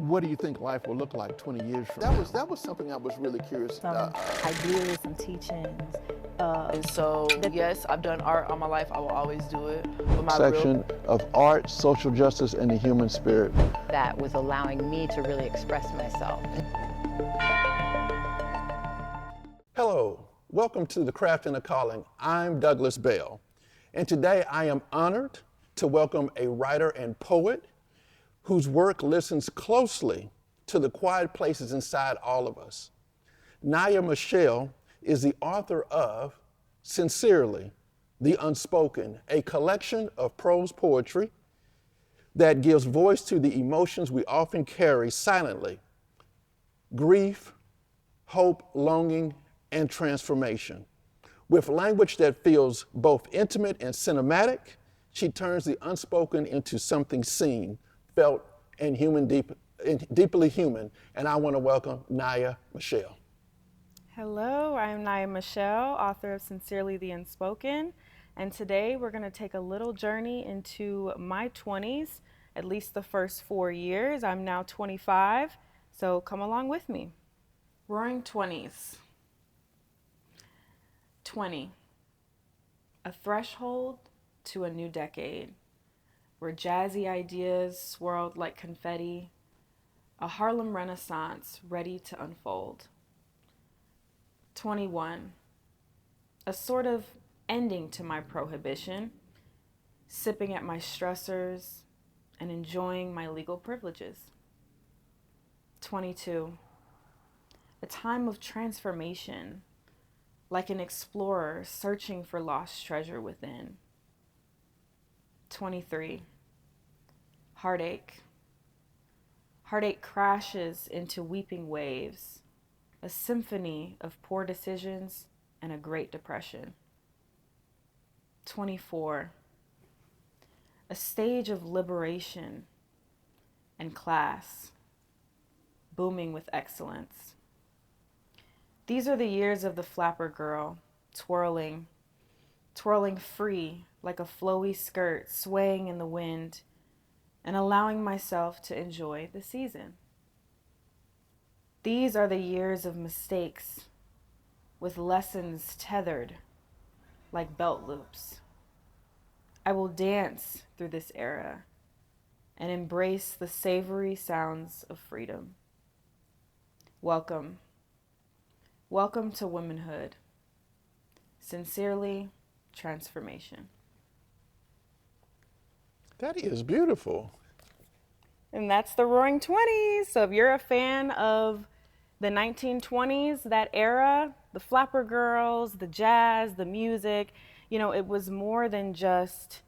What do you think life will look like 20 years from now? That was something I was really curious Some about. ideas, some teachings. And so, yes, I've done art all my life. I will always do it. But my Section of art, social justice, and the human spirit. That was allowing me to really express myself. Hello, welcome to The Craft and the Calling. I'm Douglas Bell, and today I am honored to welcome a writer and poet whose work listens closely to the quiet places inside all of us. Naya Michelle is the author of Sincerely the Unspoken, a collection of prose poetry that gives voice to the emotions we often carry silently: grief, hope, longing, and transformation. With language that feels both intimate and cinematic, she turns the unspoken into something seen, felt, and deeply human. And I want to welcome Naya Michelle. Hello, I'm Naya Michelle, author of Sincerely the Unspoken, and today we're going to take a little journey into my 20s, at least the first 4 years. I'm now 25, so come along with me. Roaring 20s. 20. A threshold to a new decade, where jazzy ideas swirled like confetti, a Harlem Renaissance ready to unfold. 21, a sort of ending to my prohibition, sipping at my stressors and enjoying my legal privileges. 22, a time of transformation, like an explorer searching for lost treasure within. 23, heartache. Heartache crashes into weeping waves, a symphony of poor decisions and a great depression. 24, a stage of liberation and class, booming with excellence. These are the years of the flapper girl, twirling free like a flowy skirt swaying in the wind, and allowing myself to enjoy the season. These are the years of mistakes, with lessons tethered like belt loops. I will dance through this era and embrace the savory sounds of freedom. Welcome. Welcome to womanhood. Sincerely, transformation. That is beautiful. And that's the Roaring 20s. So if you're a fan of the 1920s, that era, the flapper girls, the jazz, the music, you know, it was more than just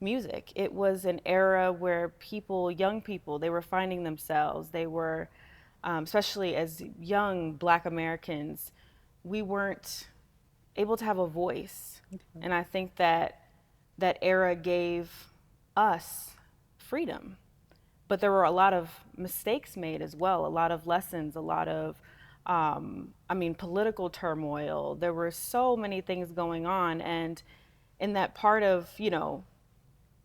music. It was an era where people, young people, they were finding themselves. They were, especially as young Black Americans, we weren't able to have a voice. And I think that that era gave us freedom. But there were a lot of mistakes made as well, a lot of lessons, a lot of, political turmoil. There were so many things going on. And in that part of,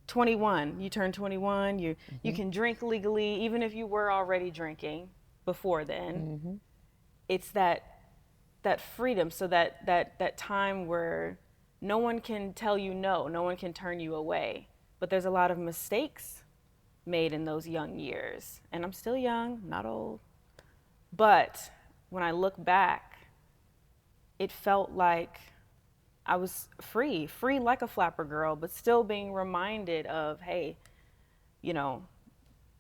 21, you turn 21, you can drink legally, even if you were already drinking before then. It's that freedom, so that time where no one can tell you no one can turn you away. But there's a lot of mistakes made in those young years. And I'm still young, not old. But when I look back, it felt like I was free like a flapper girl, but still being reminded of, hey,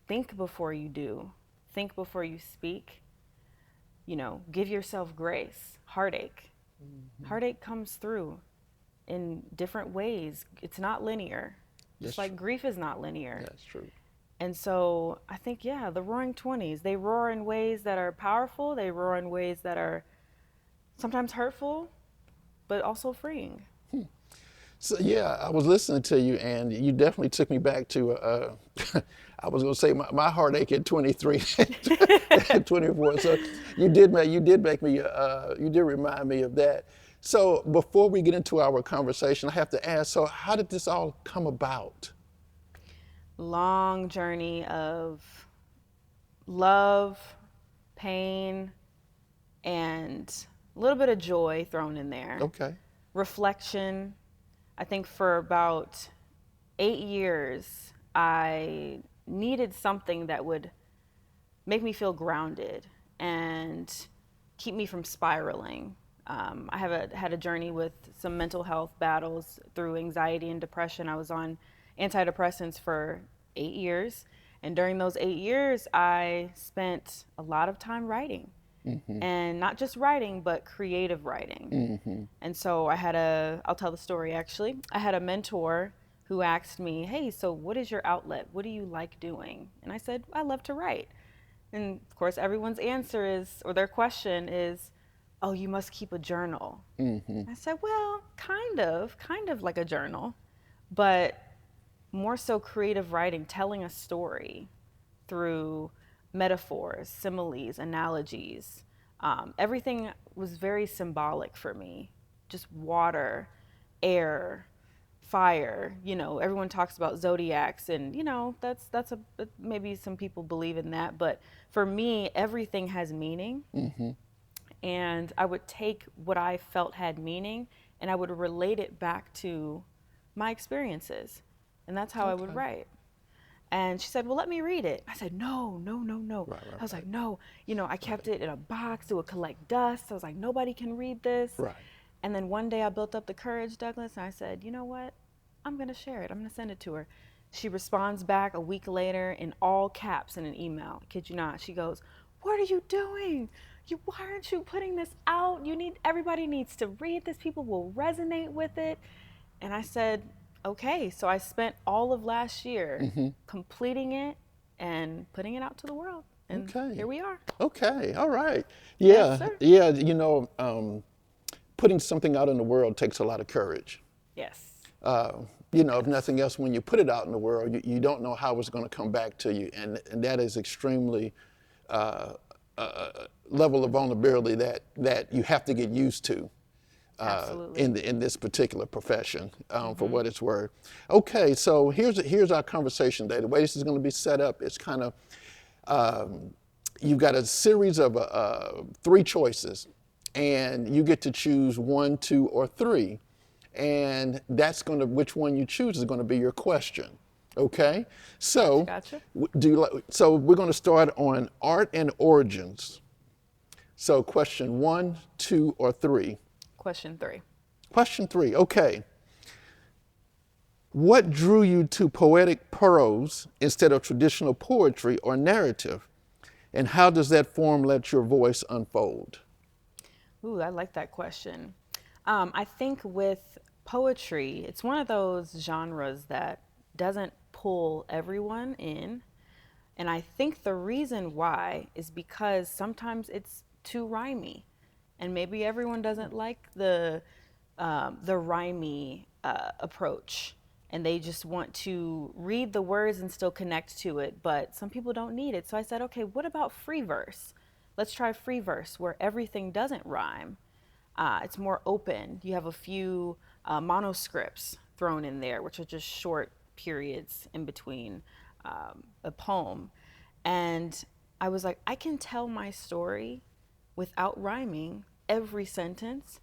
think before you do, think before you speak, give yourself grace. Heartache. Heartache comes through in different ways. It's not linear. Just like grief is not linear. That's true. And so I think, the Roaring 20s, they roar in ways that are powerful. They roar in ways that are sometimes hurtful, but also freeing. So I was listening to you, and you definitely took me back to, I was going to say my heartache at 23, at 24. So you did remind me of that. So before we get into our conversation, I have to ask, so how did this all come about? Long journey of love, pain, and a little bit of joy thrown in there. Okay. Reflection. I think for about 8 years, I needed something that would make me feel grounded and keep me from spiraling. I had a journey with some mental health battles through anxiety and depression. I was on antidepressants for 8 years. And during those 8 years, I spent a lot of time writing. And not just writing, but creative writing. And so I'll tell the story actually. I had a mentor who asked me, hey, so what is your outlet? What do you like doing? And I said, I love to write. And of course, everyone's answer is, or their question is, oh, you must keep a journal. I said, well, kind of like a journal, but more so creative writing, telling a story through metaphors, similes, analogies. Everything was very symbolic for me. Just water, air, fire. You know, everyone talks about zodiacs, and you know that's maybe some people believe in that, but for me, everything has meaning. And I would take what I felt had meaning, and I would relate it back to my experiences, and that's how I would write. And she said, well, let me read it. I said, no. I was like, no. You know, I kept it in a box. It would collect dust. I was like, nobody can read this. Right. And then one day I built up the courage, Douglas, and I said, you know what? I'm going to share it. I'm going to send it to her. She responds back a week later in all caps in an email. I kid you not. She goes, what are you doing? Why aren't you putting this out? Everybody needs to read this. People will resonate with it. And I said, okay, so I spent all of last year completing it and putting it out to the world. And here we are. Okay, all right. Yeah, Yes, sir. yeah, you know, putting something out in the world takes a lot of courage. Yes. You know, if nothing else, when you put it out in the world, you don't know how it's going to come back to you. And that is extremely level of vulnerability that you have to get used to. In this particular profession, for what it's worth. Okay, so here's our conversation today. The way this is going to be set up is kind of you've got a series of 3 choices, and you get to choose 1, 2, or 3, and which one you choose is going to be your question. Okay, so Gotcha. So we're going to start on art and origins. So question 1, 2, or 3. Question 3. Question 3, okay. What drew you to poetic prose instead of traditional poetry or narrative? And how does that form let your voice unfold? Ooh, I like that question. I think with poetry, it's one of those genres that doesn't pull everyone in. And I think the reason why is because sometimes it's too rhymey. And maybe everyone doesn't like the rhymey approach, and they just want to read the words and still connect to it, but some people don't need it. So I said, okay, what about free verse? Let's try free verse where everything doesn't rhyme. It's more open. You have a few monoscripts thrown in there, which are just short periods in between a poem. And I was like, I can tell my story without rhyming every sentence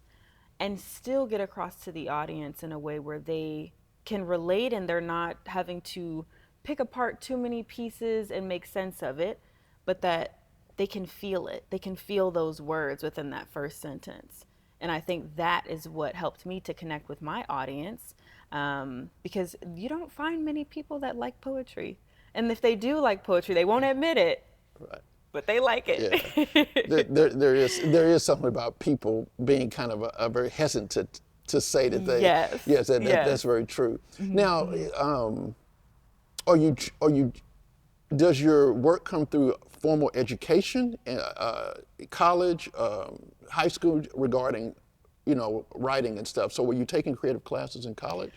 and still get across to the audience in a way where they can relate and they're not having to pick apart too many pieces and make sense of it, but that they can feel it. They can feel those words within that first sentence. And I think that is what helped me to connect with my audience, because you don't find many people that like poetry. And if they do like poetry, they won't admit it. Right. But they like it. Yeah. there is something about people being kind of a very hesitant to say that they. Yes. That's very true. Now, does your work come through formal education, college, high school, regarding, writing and stuff? So were you taking creative classes in college?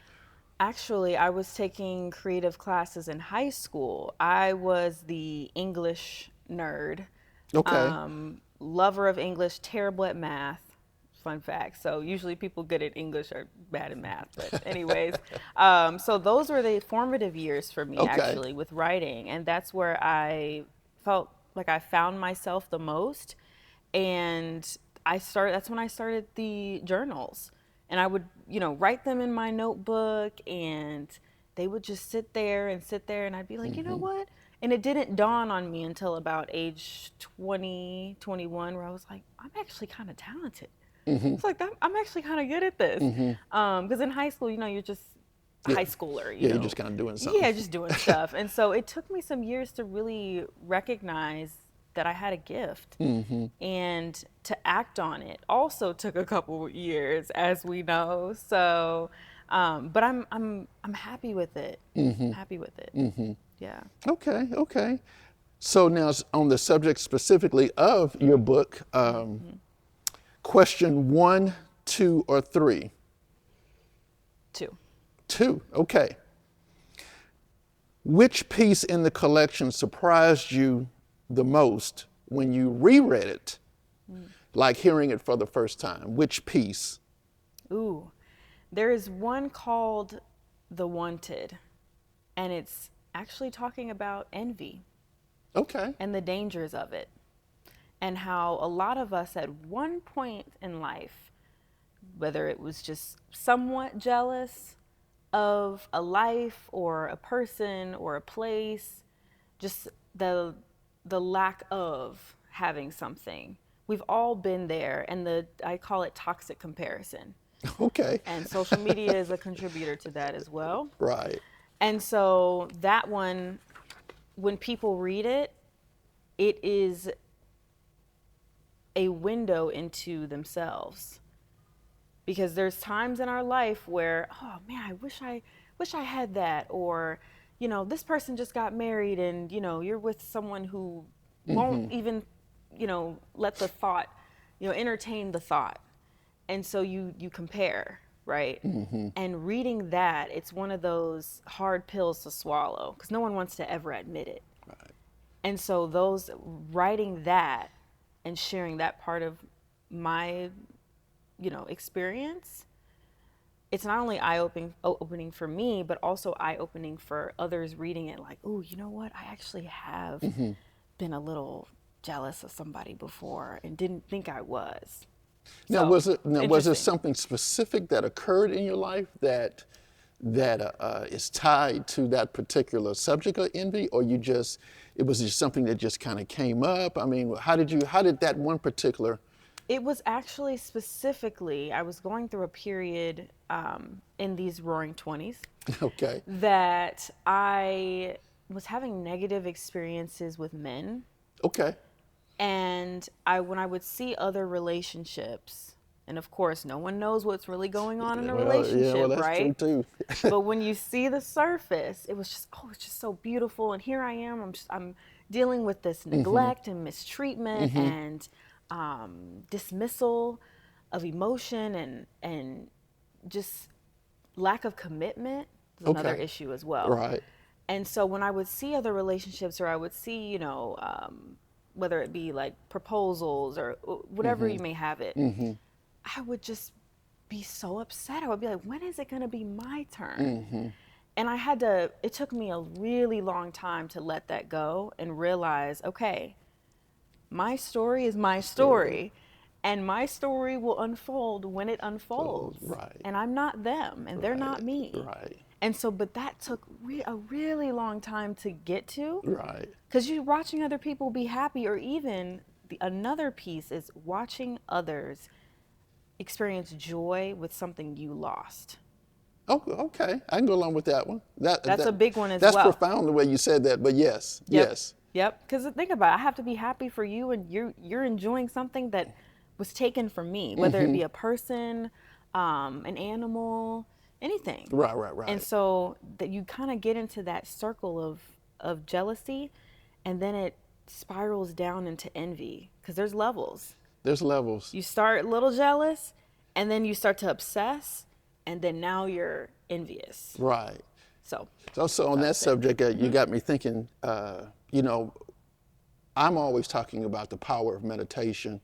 Actually, I was taking creative classes in high school. I was the English nerd. Okay. Lover of English, terrible at math. Fun fact. So usually people good at English are bad at math. But anyways, so those were the formative years for me, Okay. actually, with writing. And that's where I felt like I found myself the most. And that's when I started the journals. And I would, write them in my notebook, and they would just sit there and I'd be like, you know what? And it didn't dawn on me until about age 20, 21, where I was like, I'm actually kind of talented. It's like, I'm actually kind of good at this. Because in high school, you're just a high schooler. You're just kind of doing something. Yeah, just doing stuff. And so it took me some years to really recognize that I had a gift, and to act on it also took a couple years, as we know. So, but I'm happy with it. Happy with it. Yeah. Okay. So now on the subject specifically of your book, question 1, 2, or 3? 2. 2, okay. Which piece in the collection surprised you the most when you reread it, like hearing it for the first time? Which piece? Ooh, there is one called The Wanted, and it's actually talking about envy. Okay. And the dangers of it, and how a lot of us at one point in life, whether it was just somewhat jealous of a life or a person or a place, just the lack of having something. We've all been there, and I call it toxic comparison. Okay. And social media is a contributor to that as well. Right. And so that one, when people read it, it is a window into themselves. Because there's times in our life where, oh man, I wish I had that, or this person just got married, and you're with someone who won't even let the thought, entertain the thought. And so you compare, right? And reading that, it's one of those hard pills to swallow, because no one wants to ever admit it. Right. And so writing that and sharing that part of my experience, it's not only eye-opening for me, but also eye-opening for others reading it, like, oh, you know what? I actually have been a little jealous of somebody before and didn't think I was. Now, So, was it something specific that occurred in your life that is tied to that particular subject of envy, or it was just something that just kind of came up? I mean, how did that one particular? It was actually specifically, I was going through a period in these roaring 20s. Okay. That I was having negative experiences with men. Okay. And when I would see other relationships, and of course, no one knows what's really going on in a relationship, that's right? true too. But when you see the surface, it was just, it's just so beautiful. And here I am, I'm dealing with this neglect and mistreatment and dismissal of emotion and just lack of commitment is another issue as well. Right. And so when I would see other relationships, or I would see, whether it be like proposals or whatever you may have it, I would just be so upset. I would be like, when is it going to be my turn? And it took me a really long time to let that go and realize, okay, my story is my story, and my story will unfold when it unfolds. Right. And I'm not them, and they're not me. Right. And so, but that took a really long time to get to. Right. Because you're watching other people be happy, or even another piece is watching others experience joy with something you lost. Oh, okay. I can go along with that one. That's a big one as well. That's profound the way you said that, but yes. Yep. Because think about it, I have to be happy for you, and you're enjoying something that was taken from me, whether it be a person, an animal, anything. Right. And so that you kind of get into that circle of jealousy, and then it spirals down into envy, because there's levels. There's levels. You start a little jealous, and then you start to obsess, and then now you're envious. Right. So on that subject, you got me thinking, I'm always talking about the power of meditation.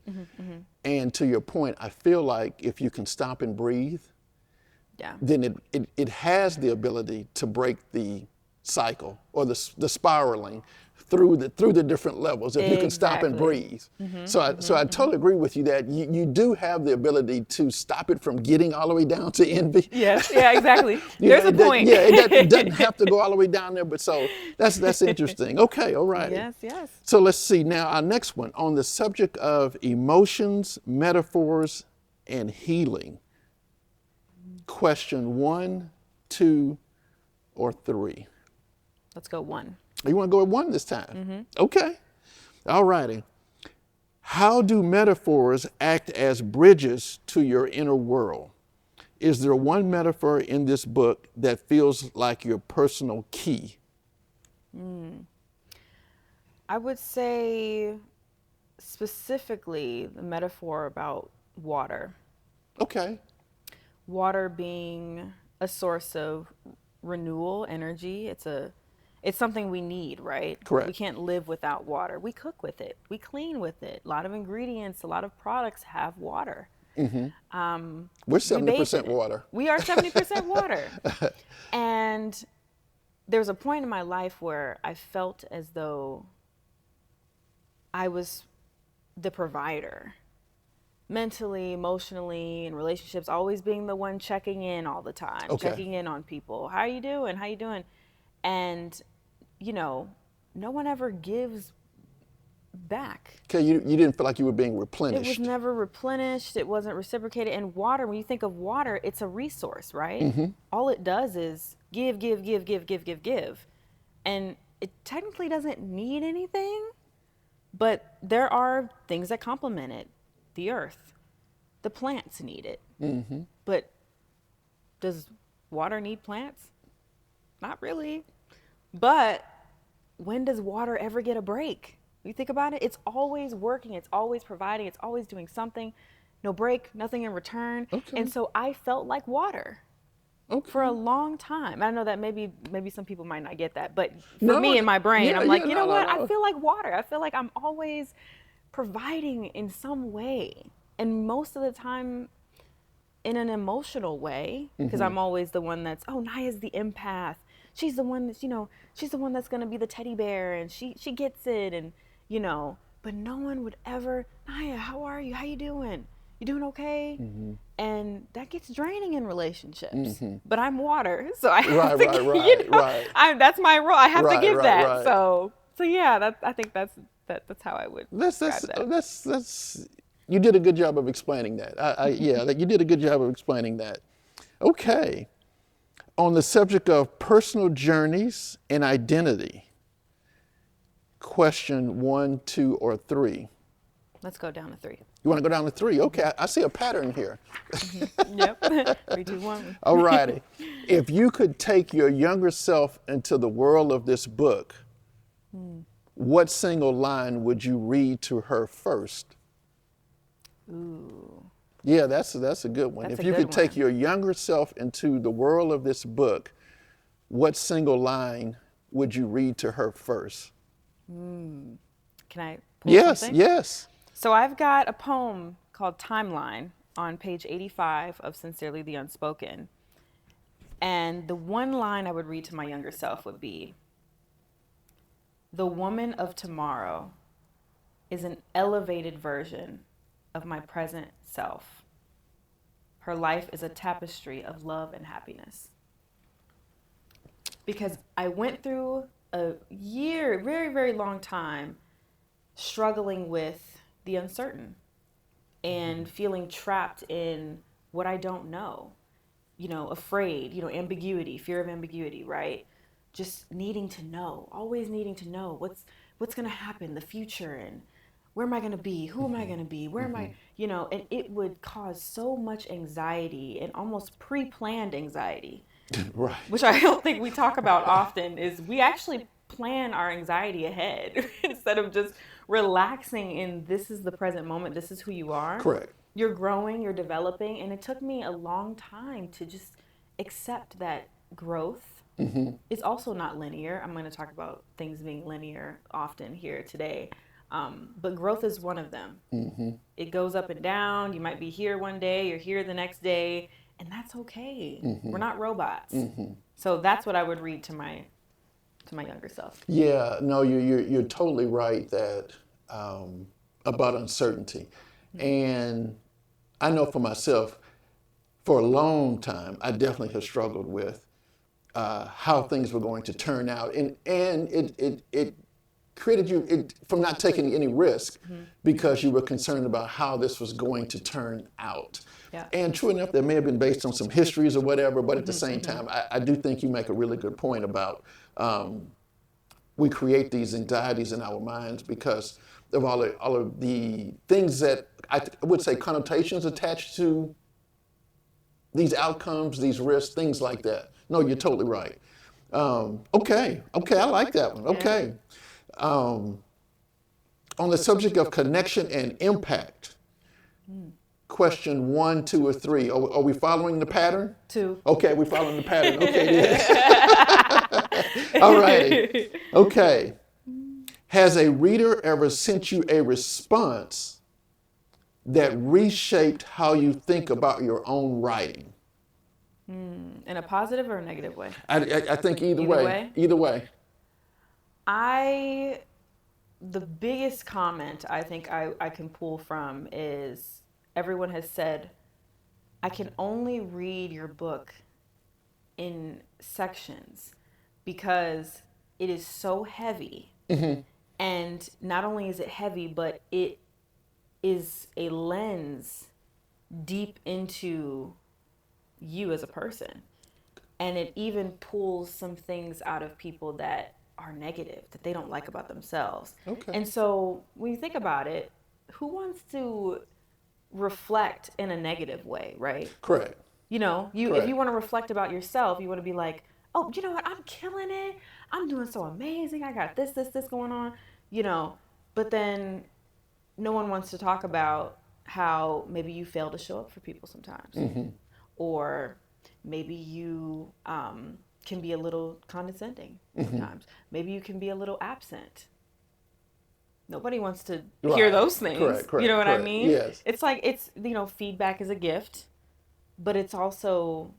And to your point, I feel like if you can stop and breathe, then it has the ability to break the cycle or the spiraling through the different levels if you can stop and breathe. So I totally agree with you that you do have the ability to stop it from getting all the way down to envy. Yes, yeah, exactly. You There's know, a point. it doesn't have to go all the way down there, but so that's interesting. Okay, all right. Yes, yes. So let's see now our next one on the subject of emotions, metaphors, and healing. Question 1, 2, or 3. Let's go 1. You want to go with 1 this time? Okay. All righty. How do metaphors act as bridges to your inner world? Is there one metaphor in this book that feels like your personal key? I would say specifically the metaphor about water. Okay. Water being a source of renewal, energy. It's something we need, right? Correct. We can't live without water. We cook with it. We clean with it. A lot of ingredients, a lot of products have water. We're We 70% bathe in it. water. We are 70% water. And there was a point in my life where I felt as though I was the provider. Mentally, emotionally, in relationships, always being the one checking in all the time, Okay. checking in on people. How are you doing? How you doing? And, you know, no one ever gives back. Okay, you didn't feel like you were being It replenished. was never replenished. It wasn't reciprocated. And water, when you think of water, it's a resource, right? All it does is give, give, give, give, give, give, give. And it technically doesn't need anything, but there are things that complement it. The earth, the plants need it. But does water need plants? Not really. But when does water ever get a break? You think about it, it's always working, it's always providing, it's always doing something. No break, nothing in return. Okay. And so I felt like water Okay. for a long time. I know that maybe some people might not get that, but for No, me in my brain, yeah, I'm like, yeah, you know no, what? no. I feel like water. I feel like I'm always providing in some way. And most of the time in an emotional way, because I'm always the one that's, oh, Naya's the empath. She's the one that's, she's the one that's going to be the teddy bear and she gets it. And, but no one would ever, Naya, how are you? How you doing? You doing okay? And that gets draining in relationships. But I'm water, so I have to, right. that's my role. I have to give that. Right. So yeah, I think that's how I would describe that. That's you did a good job of explaining that. You did a good job of explaining that. Okay. On the subject of personal journeys and identity, question 1, 2, or 3. Let's go down to 3. You want to go down to 3? Okay, I see a pattern here. Yep. 3, 2, 1. All righty. If you could take your younger self into the world of this book, what single line would you read to her first? Ooh. Yeah, that's a good one. That's If a you good could take one. your younger self into the world of this book, what single line would you read to her first? Can I pull Yes, something? yes. So I've got a poem called Timeline on page 85 of Sincerely the Unspoken. And the one line I would read to my younger self would be, the woman of tomorrow is an elevated version of my present self. Her life is a tapestry of love and happiness. Because I went through a year, very, very long time, struggling with the uncertain and feeling trapped in what I don't know, afraid, ambiguity, fear of ambiguity, right? Just needing to know, always needing to know what's going to happen, the future, and where am I going to be? Who am I going to be? Where am I? And it would cause so much anxiety and almost pre-planned anxiety, Right. which I don't think we talk about often, is we actually plan our anxiety ahead instead of just relaxing in this is the present moment, this is who you are. Correct. You're growing, you're developing, and it took me a long time to just accept that growth is also not linear. I'm going to talk about things being linear often here today. But growth is one of them. It goes up and down. You might be here one day, you're here the next day, and that's okay. We're not robots. So that's what I would read to my to my younger self. Yeah, no, you're totally right that about uncertainty. And I know for myself, for a long time, I definitely have struggled with how things were going to turn out, and it created you from not taking any risk because you were concerned about how this was going to turn out. Yeah. And true enough, that may have been based on some histories or whatever, but at the same time, I do think you make a really good point about we create these anxieties in our minds because of all of the things that I would say connotations attached to these outcomes, these risks, things like that. No, you're totally right. Okay, I like that one. Okay. On the subject of connection and impact, question 1, 2, or 3. Are we following the pattern? 2. Okay, we're following the pattern. Okay, yeah. All righty. Okay. Has a reader ever sent you a response that reshaped how you think about your own writing? In a positive or a negative way? I think either way. Either way. The biggest comment I think I can pull from is everyone has said, I can only read your book in sections because it is so heavy. And not only is it heavy, but it is a lens deep into you as a person. And it even pulls some things out of people that are negative, that they don't like about themselves. Okay. And so when you think about it, who wants to reflect in a negative way, right? Correct. You know, Correct. if you want to reflect about yourself, you want to be like, oh, you know what? I'm killing it. I'm doing so amazing. I got this going on, you know. But then no one wants to talk about how maybe you fail to show up for people sometimes. Or maybe you can be a little condescending sometimes. Maybe you can be a little absent. Nobody wants to hear those things. Correct, you know what I mean? Yes. It's like, feedback is a gift, but it's also,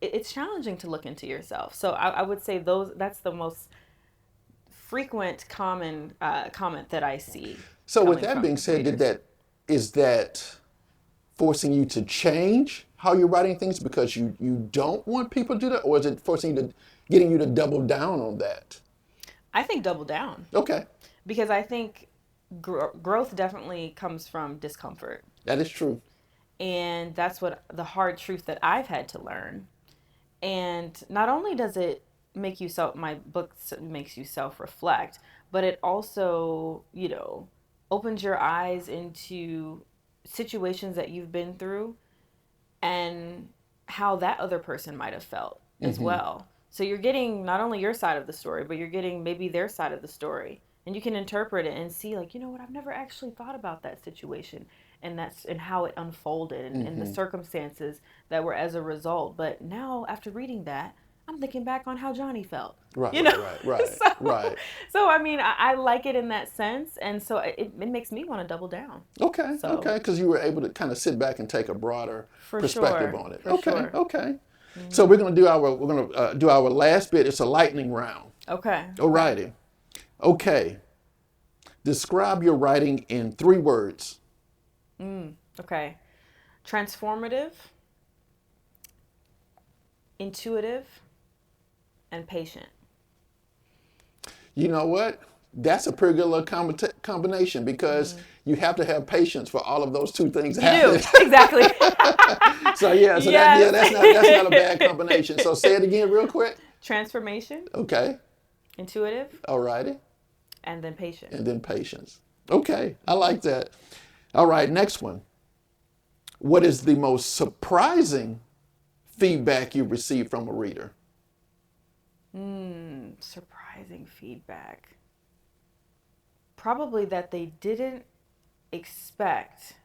it's challenging to look into yourself. So I would say that's the most frequent common comment that I see. So with that being said, is that forcing you to change how you're writing things because you don't want people to do that, or is it getting you to double down on that? I think double down. Okay. Because I think growth definitely comes from discomfort. That is true. And that's what the hard truth that I've had to learn. And not only does it make you my book makes you self-reflect, but it also, opens your eyes into situations that you've been through and how that other person might have felt as well. So you're getting not only your side of the story, but you're getting maybe their side of the story. And you can interpret it and see, like, you know what, I've never actually thought about that situation and how it unfolded and the circumstances that were as a result. But now, after reading that, I'm thinking back on how Johnny felt. Right, Right. right. So, I mean, I like it in that sense. And so it makes me want to double down. Okay, because you were able to kind of sit back and take a broader perspective on it. Okay. So we're going to do our last bit. It's a lightning round. Okay. Alrighty. Okay. Describe your writing in 3 words. Okay. Transformative, intuitive, and patient. You know what? That's a pretty good little combination because you have to have patience for all of those 2 things happening. You do, exactly. That's not a bad combination. So say it again real quick. Transformation. Okay. Intuitive. Alrighty. And then patient. And then patience. Okay, I like that. All right, next one. What is the most surprising feedback you received from a reader? Surprising feedback. Probably that they didn't expect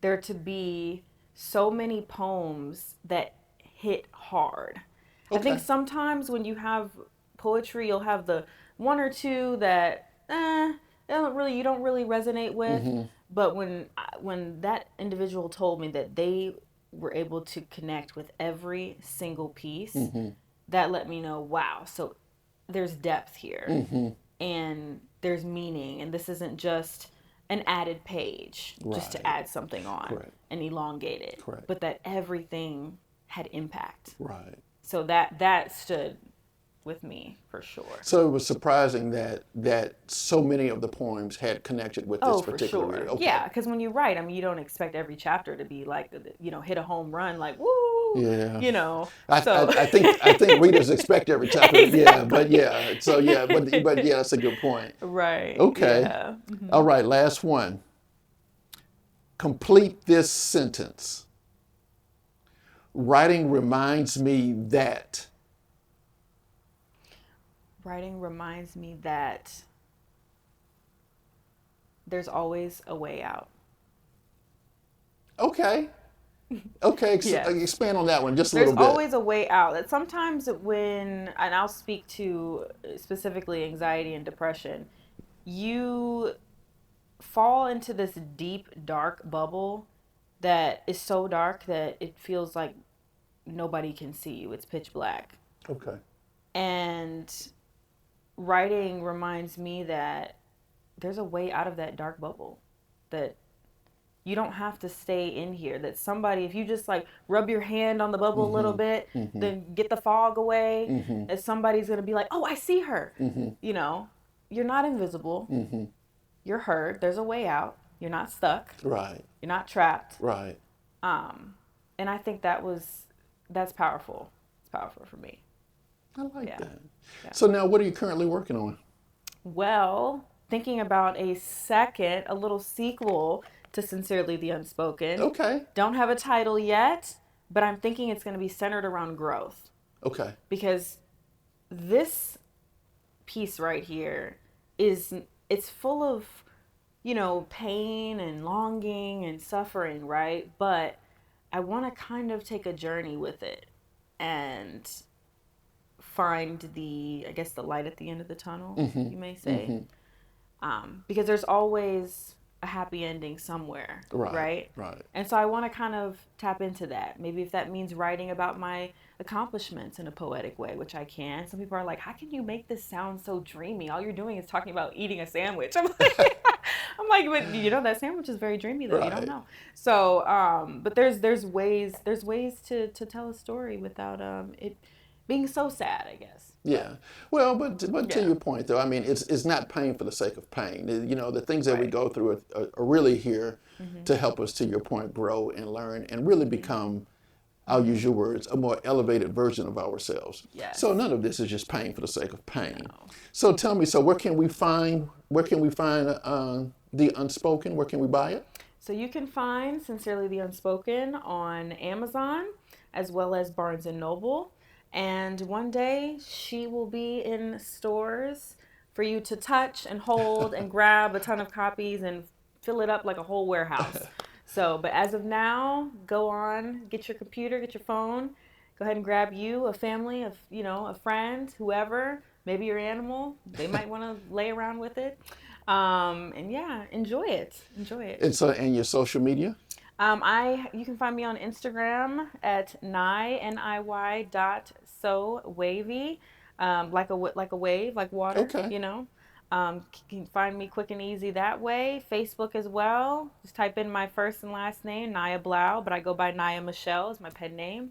there to be so many poems that hit hard. Okay. I think sometimes when you have poetry, you'll have the 1 or 2 that you don't really resonate with. But when that individual told me that they were able to connect with every single piece, that let me know, wow. So there's depth here and there's meaning, and this isn't just an added page just to Right. add something on Correct. and elongate it, Correct. but that everything had impact. Right. So that stood with me for sure. So it was surprising that so many of the poems had connected with this Oh, for particular sure. reader. Okay. Yeah, because when you write, I mean, you don't expect every chapter to be like, hit a home run, like, woo, Yeah. So I think readers expect every chapter. Exactly. Yeah, but yeah. So yeah, but yeah, that's a good point. right. Okay. Yeah. All right, last one. Complete this sentence. Writing reminds me that. Writing reminds me that there's always a way out. Okay. Okay, Yes. expand on that one just a There's little bit. always a way out. That sometimes and I'll speak to specifically anxiety and depression, you fall into this deep, dark bubble that is so dark that it feels like nobody can see you. It's pitch black. Okay. And writing reminds me that there's a way out of that dark bubble, that you don't have to stay in here, that somebody, if you just like rub your hand on the bubble a little bit, then get the fog away, that somebody's going to be like, oh, I see her. You're not invisible. You're heard. There's a way out. You're not stuck. Right. You're not trapped. Right. And I think that's powerful. It's powerful for me. I like Yeah. that. Yeah. So now what are you currently working on? Well, thinking about a little sequel to Sincerely the Unspoken. Okay. Don't have a title yet, but I'm thinking it's going to be centered around growth. Okay. Because this piece right here it's full of, pain and longing and suffering, right? But I want to kind of take a journey with it and find the light at the end of the tunnel, you may say. Because there's always a happy ending somewhere, right? Right. And so I want to kind of tap into that. Maybe if that means writing about my accomplishments in a poetic way, which I can. Some people are like, how can you make this sound so dreamy? All you're doing is talking about eating a sandwich. I'm like, but that sandwich is very dreamy though. You don't know. So, but there's ways to tell a story without it being so sad, I guess. Yeah. Well, but to your point, though, I mean, it's not pain for the sake of pain. The things that we go through are really here to help us, to your point, grow and learn and really become, I'll use your words, a more elevated version of ourselves. Yes. So none of this is just pain for the sake of pain. No. So tell me, where can we find The Unspoken? Where can we buy it? So you can find Sincerely the Unspoken on Amazon as well as Barnes & Noble. And one day she will be in stores for you to touch and hold and grab a ton of copies and fill it up like a whole warehouse. So, but as of now, go on, get your computer, get your phone, go ahead and grab you, a family, a friend, whoever, maybe your animal. They might want to lay around with it. And yeah, enjoy it. And your social media? You can find me on Instagram at niy.so.wavy, like a wave, like water. Okay. You can find me quick and easy that way. Facebook as well. Just type in my first and last name, Naya Blau, but I go by Naya Michelle is my pen name.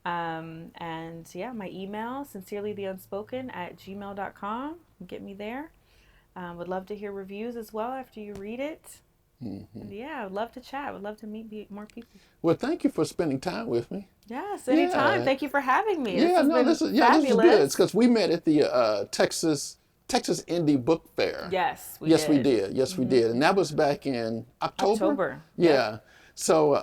And yeah, my email, sincerelytheunspoken@gmail.com. Get me there. Would love to hear reviews as well after you read it. And yeah, I would love to chat. I would love to meet more people. Well, thank you for spending time with me. Yes, anytime. Yeah. Thank you for having me. Yeah, this is good. It's because we met at the Texas Indie Book Fair. Yes, we did. Yes, we did. And that was back in October. Yeah. Yep. So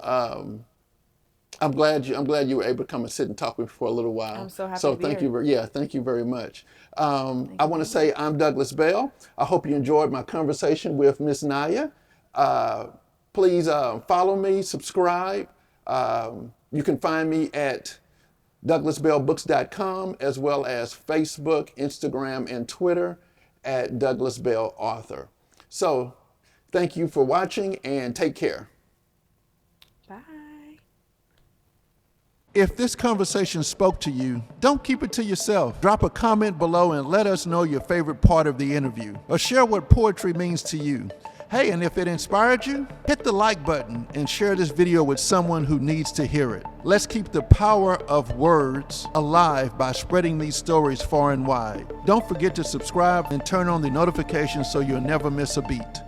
I'm glad you were able to come and sit and talk with me for a little while. I'm so happy So to be thank here. thank you very much. I want to say I'm Douglas Bell. I hope you enjoyed my conversation with Miss Naya. Please follow me, subscribe. You can find me at douglasbellbooks.com as well as Facebook, Instagram, and Twitter at Douglas Bell Author. So thank you for watching and take care. Bye. If this conversation spoke to you, don't keep it to yourself. Drop a comment below and let us know your favorite part of the interview, or share what poetry means to you. Hey, and if it inspired you, hit the like button and share this video with someone who needs to hear it. Let's keep the power of words alive by spreading these stories far and wide. Don't forget to subscribe and turn on the notifications so you'll never miss a beat.